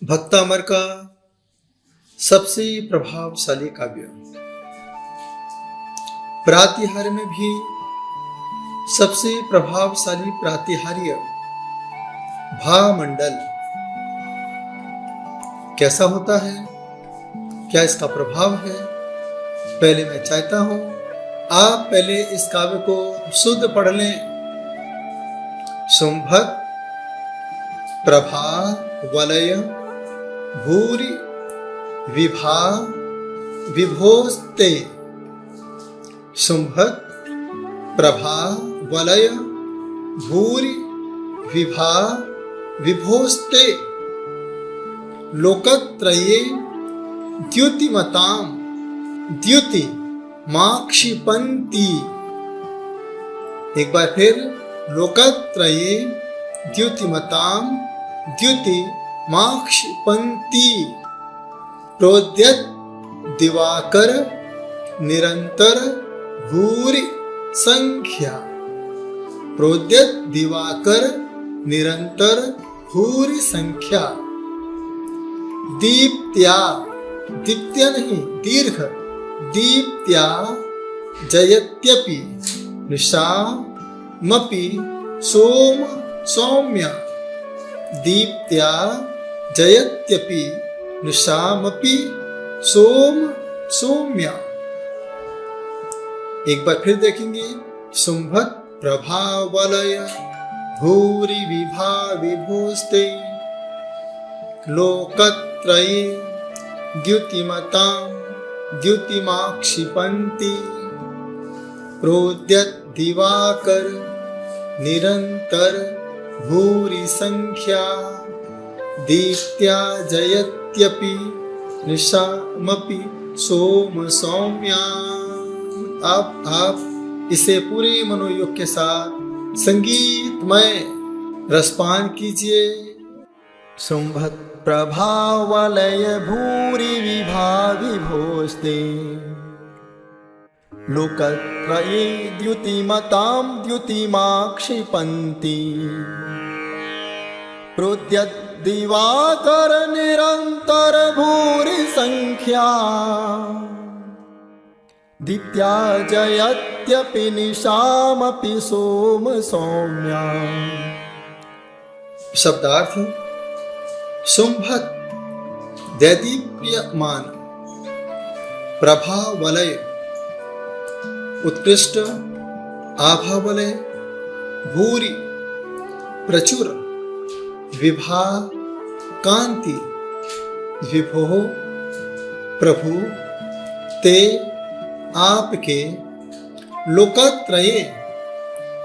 भक्तामर का सबसे प्रभावशाली काव्य। प्रातिहार्य में भी सबसे प्रभावशाली प्रातिहार्य भामंडल कैसा होता है, क्या इसका प्रभाव है, पहले मैं चाहता हूं आप पहले इस काव्य को शुद्ध पढ़ लें। शुंभक प्रभा वलय भूरि विभा विभोस्ते। शुंभक प्रभा वलय भूरि विभा विभोस्ते। लोकत्रये द्युतिमतां द्युति माक्षिपन्ति। एक बार फिर, लोकत्रये द्युतिमतां द्युति माक्षिपन्ति। प्रोद्यत दिवाकर निरंतर भूरि संख्या। प्रोद्यत दिवाकर निरंतर भूरि संख्या। दीप्त्या, दीप्त्या नहीं दीर्घ, दीप्त्या जयत्यपि निशामपि सोम सौम्या। दीप्त्या जयत्यपि निशामपि सोम सौम्या। एक बार फिर देखेंगे। शुंभक प्रभा वलय भूरि विभा विभोस्ते। लोकत्रये द्युतिमतां द्युतिमाक्षिपन्ति। प्रोद्यत दिवाकर निरंतर भूरि संख्या। दीप्त्या जयत्यपि निशामपि सोम सौम्या। अब आप इसे पूरे मनोयोग के साथ संगीतमय रसपान कीजिए। शुंभक प्रभा वलय भूरि विभा विभोस्ते। लोकत्रये द्युतिमतां द्युतिमाक्षिपन्ति। प्रोद्यत दिवाकर निरंतर भूरि संख्या। दीप्त्या जयत्यपि निशामपि सोम सौम्या। शब्दार्थ। शुंभक दैदीप्यमान, प्रभा वलय उत्कृष्ट, आभा वलय भूरि प्रचुर, विभा कांति, विभो प्रभु, ते आपके, लोकत्रये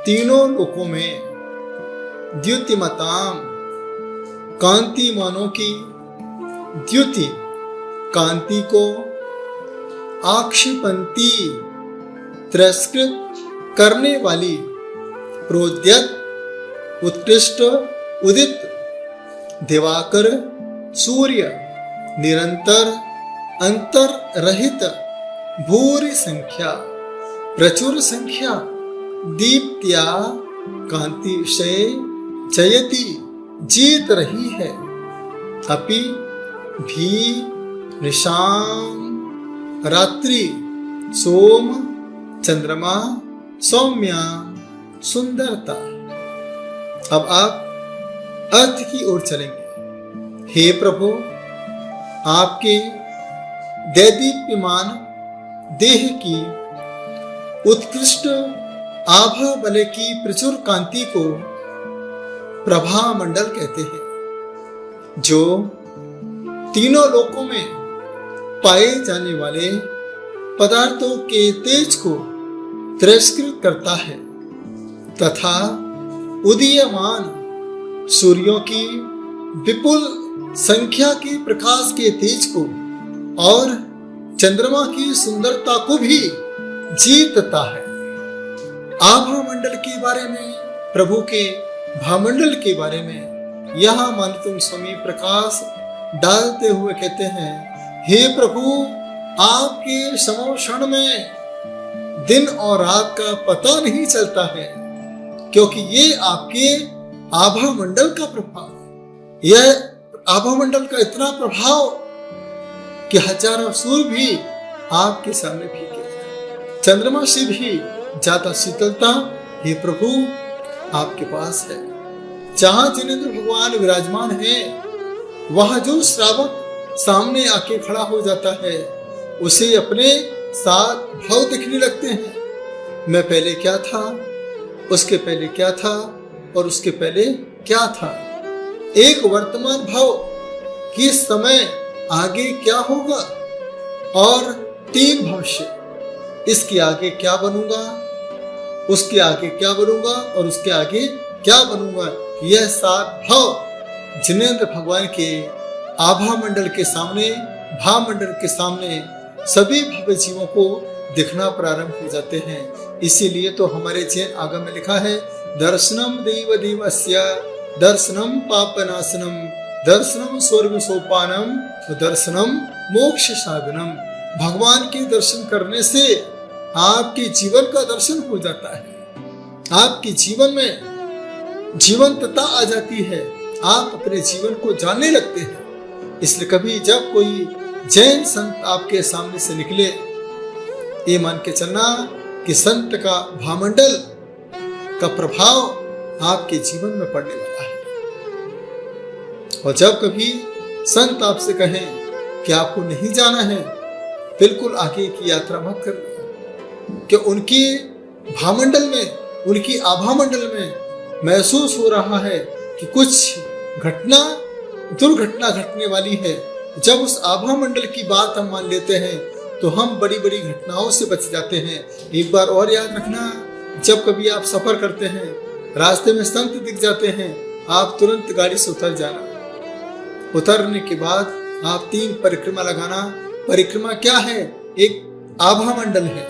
तीनों लोकों में, द्युतिमतां कांतिमानों की, द्युति कांति को, आक्षिपन्ति तिरस्कृत करने वाली, प्रोद्यत उत्कृष्ट उदित, दिवाकर सूर्य, निरंतर अंतर रहित, भूरि संख्या प्रचुर संख्या, दीप्त्या कांति से, जयति जीत रही है, अपि भी निशाम रात्रि, सोम चंद्रमा, सौम्या सुंदरता। अब आप अर्थ की ओर चलेंगे। हे प्रभु, आपके दैदीप्यमान देह की उत्कृष्ट आभा वलय की प्रचुर कांति को प्रभा मंडल कहते हैं, जो तीनों लोकों में पाए जाने वाले पदार्थों के तेज को तिरस्कृत करता है, तथा उदीयमान सूर्यों की विपुल संख्या के प्रकाश के तेज को और चंद्रमा की सुंदरता को भी जीतता है। आभा मंडल के बारे में, प्रभु के भामंडल के बारे में यहाँ मानतुम स्वामी प्रकाश डालते हुए कहते हैं, हे प्रभु, आपके समोषण में दिन और रात का पता नहीं चलता है, क्योंकि ये आपके आभा मंडल का प्रभाव, यह आभामंडल का इतना प्रभाव कि हजारों सूर्य भी आपके सामने फीके, चंद्रमा से भी ज्यादा शीतलता हे प्रभु आपके पास है। जहां जिनेंद्र भगवान विराजमान है, वहां जो श्रावक सामने आके खड़ा हो जाता है, उसे अपने साथ भाव दिखने लगते हैं। मैं पहले क्या था, उसके पहले क्या था, और उसके पहले क्या था। एक वर्तमान भाव कि समय आगे क्या होगा, और 3 भविष्य, इसके आगे क्या बनूंगा, उसके आगे क्या बनूंगा, और उसके आगे क्या बनूंगा। यह 7 भाव जिनेंद्र भगवान के आभा मंडल के सामने, भाव मंडल के सामने सभी भव्य जीवों को दिखना प्रारंभ हो जाते हैं। इसीलिए तो हमारे जैन आगम में लिखा है, दर्शनम देव देवस्य दर्शनम पापनाशनम दर्शनम स्वर्ग सोपानम दर्शनम मोक्ष साधनम। भगवान के दर्शन करने से आपके जीवन का दर्शन हो जाता है, आपके जीवन में जीवंतता आ जाती है, आप अपने जीवन को जानने लगते हैं। इसलिए कभी जब कोई जैन संत आपके सामने से निकले, ये मान के चलना कि संत का भामंडल का प्रभाव आपके जीवन में पड़ने वाला है। और जब कभी संत आपसे कहें कि आपको नहीं जाना है, बिल्कुल आगे की यात्रा मत करना, कि उनकी भामंडल में, उनकी आभामंडल में महसूस हो रहा है कि कुछ घटना, दुर्घटना घटने वाली है। जब उस आभा मंडल की बात हम मान लेते हैं तो हम बड़ी बड़ी घटनाओं से बच जाते हैं। एक बार और याद रखना, जब कभी आप सफर करते हैं, रास्ते में संत दिख जाते हैं, आप तुरंत गाड़ी से उतर जाना। उतरने के बाद आप 3 परिक्रमा लगाना। परिक्रमा क्या है? एक आभा मंडल है।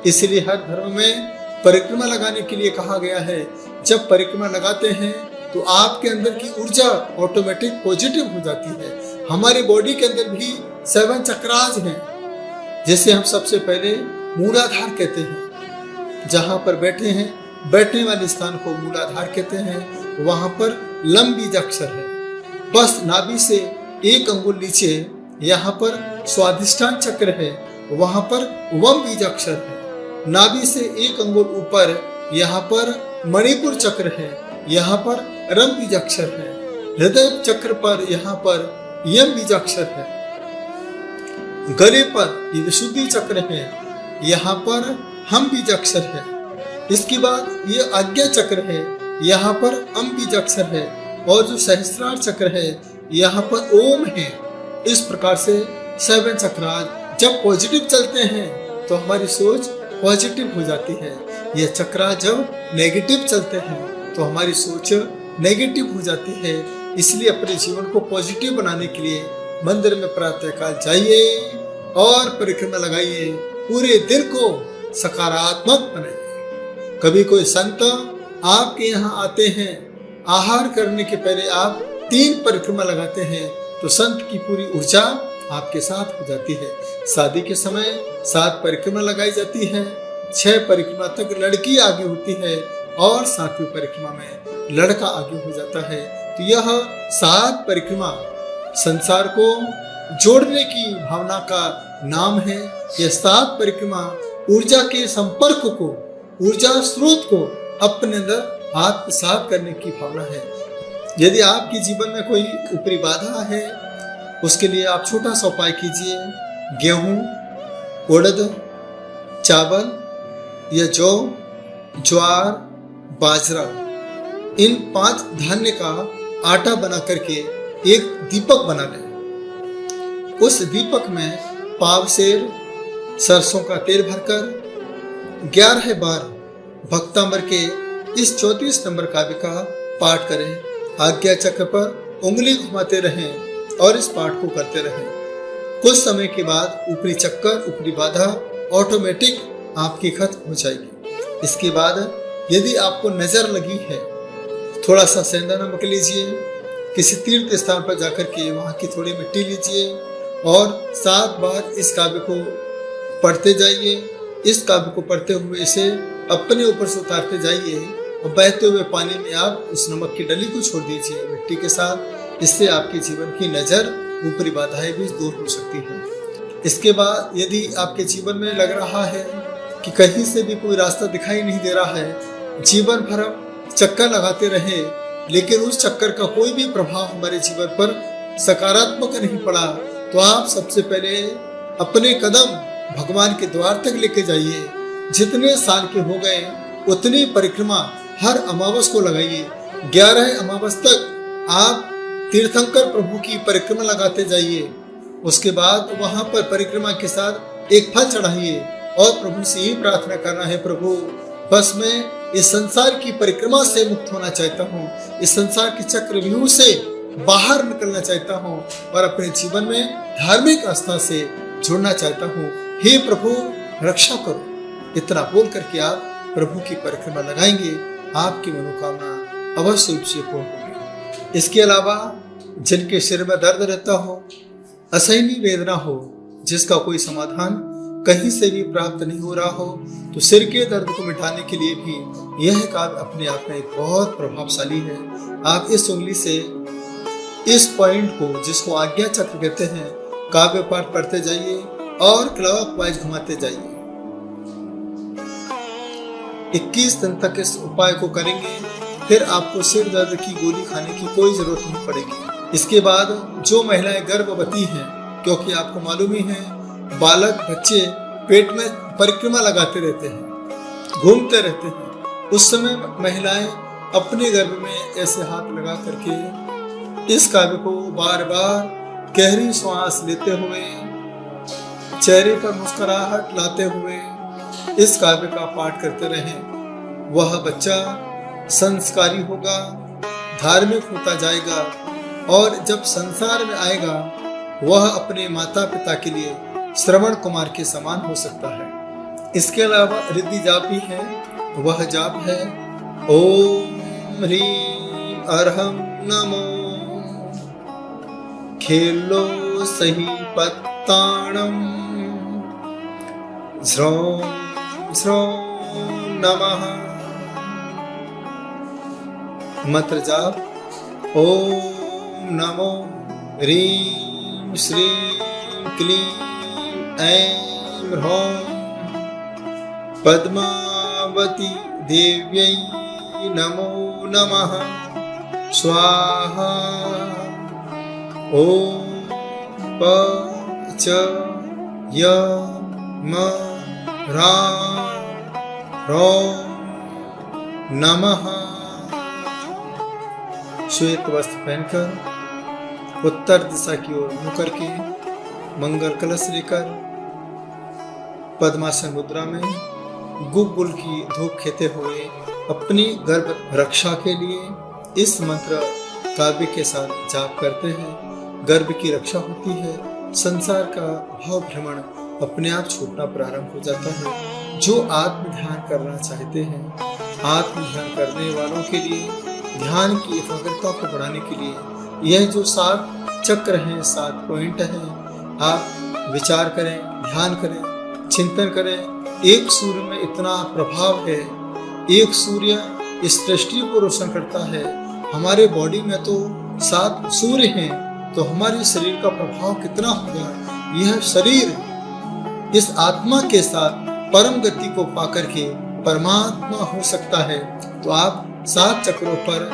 इसलिए हर धर्म में परिक्रमा लगाने के लिए कहा गया है। जब परिक्रमा लगाते हैं तो आपके अंदर की ऊर्जा ऑटोमेटिक पॉजिटिव हो जाती है। हमारी बॉडी के अंदर भी 7 चक्रास हैं, जैसे हम सबसे पहले मूलाधार कहते हैं। जहां पर बैठे हैं, बैठने वाले स्थान को मूलाधार कहते हैं। वहां पर लम बीजाक्षर है, बस नाभि से 1 अंगुल नीचे यहाँ पर स्वाधिष्ठान चक्र है, वहां पर वम बीजाक्षर है। नाभि से 1 अंगुल ऊपर यहाँ पर मणिपुर चक्र है, यहाँ पर रम बीजाक्षर है। हृदय चक्र पर यहाँ पर यम बीजाक्षर है। गले पर ये विशुद्धि चक्र है, यहाँ पर हम बीजाक्षर है। इसके बाद ये आज्ञा चक्र है, यहाँ पर अम बीजाक्षर है। और जो सहस्त्रार चक्र है, यहाँ पर ओम है। इस प्रकार से 7 चक्रास जब पॉजिटिव चलते हैं तो हमारी सोच पॉजिटिव हो जाती है। यह चक्रा जब नेगेटिव चलते हैं तो हमारी सोच नेगेटिव हो जाती है। इसलिए अपने जीवन को पॉजिटिव बनाने के लिए मंदिर में प्रातःकाल जाइए और परिक्रमा लगाइए, पूरे दिन को सकारात्मक बनाइए। कभी कोई संत आपके यहाँ आते हैं, आहार करने के पहले आप 3 परिक्रमा लगाते हैं तो संत की पूरी ऊर्जा आपके साथ हो जाती है। शादी के समय 7 परिक्रमा लगाई जाती है। 6 परिक्रमा तक लड़की आगे होती है और 7वीं परिक्रमा में लड़का आगे हो जाता है। तो यह 7 परिक्रमा संसार को जोड़ने की भावना का नाम है। यह 7 परिक्रमा ऊर्जा के संपर्क को, ऊर्जा स्रोत को अपने अंदर आत्मसात करने की भावना है। यदि आपके जीवन में कोई ऊपरी बाधा है, उसके लिए आप छोटा सा उपाय कीजिए। गेहूं, उड़द, चावल या जौ, ज्वार, बाजरा, इन 5 धान्य का आटा बना करके एक दीपक बना लें। उस दीपक में पाव सेर सरसों का तेल भरकर 11 बार भक्तामर के इस 34 नंबर काव्य का पाठ करें। आज्ञा चक्र पर उंगली घुमाते रहें और इस पाठ को करते रहें। कुछ समय के बाद ऊपरी चक्कर, ऊपरी बाधा ऑटोमेटिक आपकी खत्म हो जाएगी। इसके बाद यदि आपको नजर लगी है, थोड़ा सा सेंधा नमक लीजिए, किसी तीर्थ स्थान पर जाकर के वहाँ की थोड़ी मिट्टी लीजिए और 7 बार इस काव्य को पढ़ते जाइए। इस काव्य को पढ़ते हुए इसे अपने ऊपर से उतारते जाइए और बहते हुए पानी में आप उस नमक की डली को छोड़ दीजिए मिट्टी के साथ। इससे आपके जीवन की नजर ऊपरी बाधाएं भी दूर हो सकती है। इसके बाद यदि आपके जीवन में लग रहा है कि कहीं से भी कोई रास्ता दिखाई नहीं दे रहा है, जीवन भर चक्कर लगाते रहे लेकिन उस चक्कर का कोई भी प्रभाव हमारे जीवन पर सकारात्मक नहीं पड़ा, तो आप सबसे पहले अपने कदम भगवान के द्वार तक लेके जाइए। जितने साल के हो गए उतनी परिक्रमा हर अमावस को लगाइए। 11 अमावस तक आप तीर्थंकर प्रभु की परिक्रमा लगाते जाइए। उसके बाद वहां पर परिक्रमा के साथ एक फल चढ़ाइए और प्रभु से ही प्रार्थना करना है, प्रभु बस मैं इस संसार की परिक्रमा से मुक्त होना चाहता हूँ, इस संसार के चक्रव्यूह से बाहर निकलना चाहता हूँ और अपने जीवन में धार्मिक आस्था से जुड़ना चाहता हूँ। हे प्रभु रक्षा करो। इतना बोल करके आप प्रभु की परिक्रमा लगाएंगे, आपकी मनोकामना अवश्य रूप से पूर्ण होगी। इसके अलावा जिनके सिर में दर्द रहता हो, असहनीय वेदना हो, जिसका कोई समाधान कहीं से भी प्राप्त नहीं हो रहा हो, तो सिर के दर्द को मिटाने के लिए भी यह काव्य अपने आप में एक बहुत प्रभावशाली है। आप इस उंगली से इस पॉइंट को, जिसको आज्ञा चक्र कहते हैं, काव्य पाठ पढ़ते जाइए और क्लॉकवाइज घुमाते जाइए। 21 दिन तक इस उपाय को करेंगे, फिर आपको सिर दर्द की गोली खाने की कोई जरूरत नहीं पड़ेगी। इसके बाद जो महिलाएं गर्भवती हैं, क्योंकि आपको मालूम ही है बालक बच्चे पेट में परिक्रमा लगाते रहते हैं, घूमते रहते हैं, उस समय महिलाएं अपने गर्भ में ऐसे हाथ लगा करके इस काव्य को बार बार गहरी श्वास लेते हुए, चेहरे पर मुस्कुराहट लाते हुए इस काव्य का पाठ करते रहें। वह बच्चा संस्कारी होगा, धार्मिक होता जाएगा और जब संसार में आएगा वह अपने माता पिता के लिए श्रवण कुमार के समान हो सकता है। इसके अलावा रिद्धि जाप भी है। वह जाप है ओम ह्रीं अर्हं नमो खेलो सही पत्ताणम ज्रों ज्रों नमः। मंत्र जाप ओम नमो ह्रीं श्रीं क्लीं ऐं ह्रौं पद्मावती देव्यै नमो नमः स्वाहा। ओम प च य म ह्रां ह्रौं नमः। श्वेत वस्त्र पहनकर उत्तर दिशा की ओर मुंह करके मंगल कलश लेकर पद्मासन मुद्रा में गुग्गुल की धूप खेते हुए अपनी गर्भ रक्षा के लिए इस मंत्र काव्य के साथ जाप करते हैं। गर्भ की रक्षा होती है, संसार का भाव भ्रमण अपने आप छूटना प्रारंभ हो जाता है। जो आत्म ध्यान करना चाहते हैं, आत्म ध्यान करने वालों के लिए ध्यान की एकाग्रता को बढ़ाने के लिए यह जो 7 चक्र हैं, 7 पॉइंट हैं, आप विचार करें, ध्यान करें, चिंतन करें। एक सूर्य में इतना प्रभाव है, एक सूर्य इस सृष्टि को रोशन करता है। हमारे बॉडी में तो 7 सूर्य हैं, तो हमारे शरीर का प्रभाव कितना होगा। यह शरीर इस आत्मा के साथ परम गति को पाकर के परमात्मा हो सकता है। तो आप 7 चक्रों पर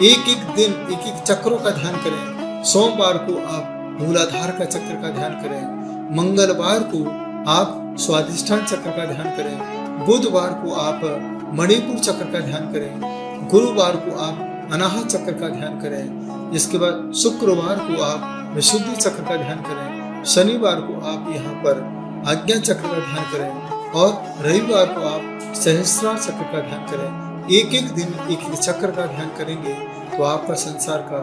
एक एक दिन एक एक चक्रों का ध्यान करें। सोमवार को आप मूलाधार का चक्र का ध्यान करें, मंगलवार को आप स्वाधिष्ठान चक्र का ध्यान करें, बुधवार को आप मणिपुर चक्र का ध्यान करें, गुरुवार को आप अनाहत चक्र का ध्यान करें। इसके बाद शुक्रवार को आप विशुद्धि चक्र का ध्यान करें, शनिवार को आप यहाँ पर आज्ञा चक्र का ध्यान करें और रविवार को आप सहस्रार चक्र का ध्यान करें। एक एक दिन एक एक चक्र का ध्यान करेंगे तो आपका संसार का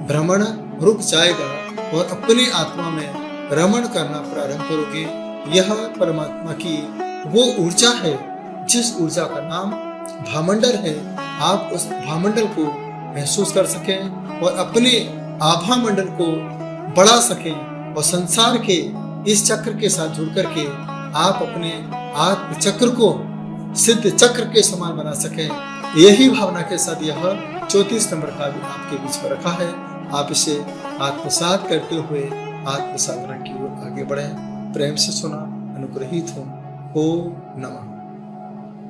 भ्रमण रुक जाएगा और अपनी आत्मा में रमण करना प्रारंभ करोगे। यह परमात्मा की वो ऊर्जा है जिस ऊर्जा का नाम भामंडल है। आप उस भामंडल को महसूस कर सकें और अपने आभा मंडल को बढ़ा सकें और संसार के इस चक्र के साथ जुड़ करके आप अपने आत्म चक्र को सिद्ध चक्र के समान बना सकें। यही भावना के साथ यह 34 नंबर का भी आपके बीच में रखा है। आप इसे आत्मसात करते हुए आत्म साधना की ओर आगे बढ़ें। प्रेम से सुना, अनुग्रहित हो। ओम नमः।